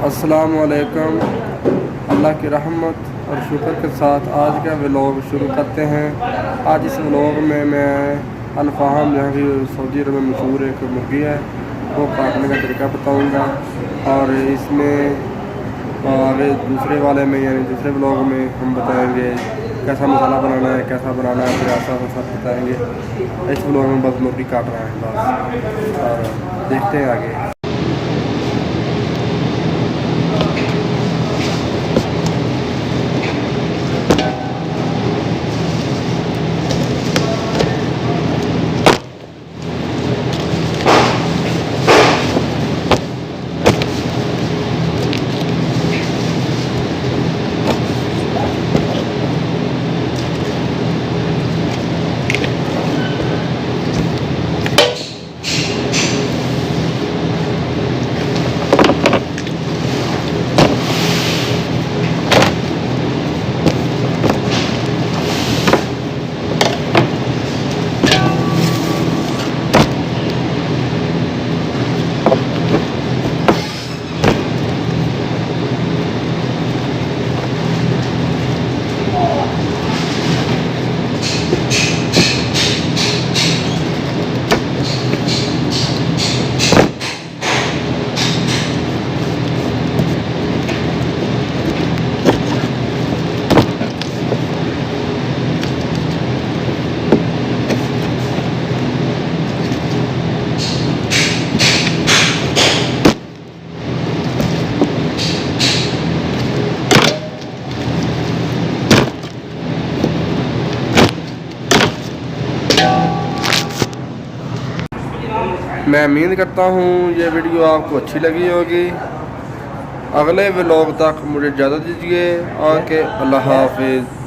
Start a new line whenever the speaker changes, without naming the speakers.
अस्सलाम वालेकुम। अल्लाह की रहमत और शुक्र के साथ आज का व्लॉग शुरू करते हैं। आज इस व्लॉग में मैं अल्फाम जहाँ की सऊदी अरब में मशहूर एक मुर्गी है वो काटने का तरीका बताऊँगा, और इसमें आगे दूसरे वाले में यानी दूसरे व्लॉग में हम बताएंगे कैसा मसाला बनाना है, कैसा बनाना है, फिर ऐसा सब बताएंगे। इस व्लॉग में बस मुर्गी काट रहा है बस, और देखते हैं आगे। मैं उम्मीद करता हूँ ये वीडियो आपको अच्छी लगी होगी। अगले व्लॉग तक मुझे इजाज़त दीजिए। ओके, अल्लाह हाफिज़।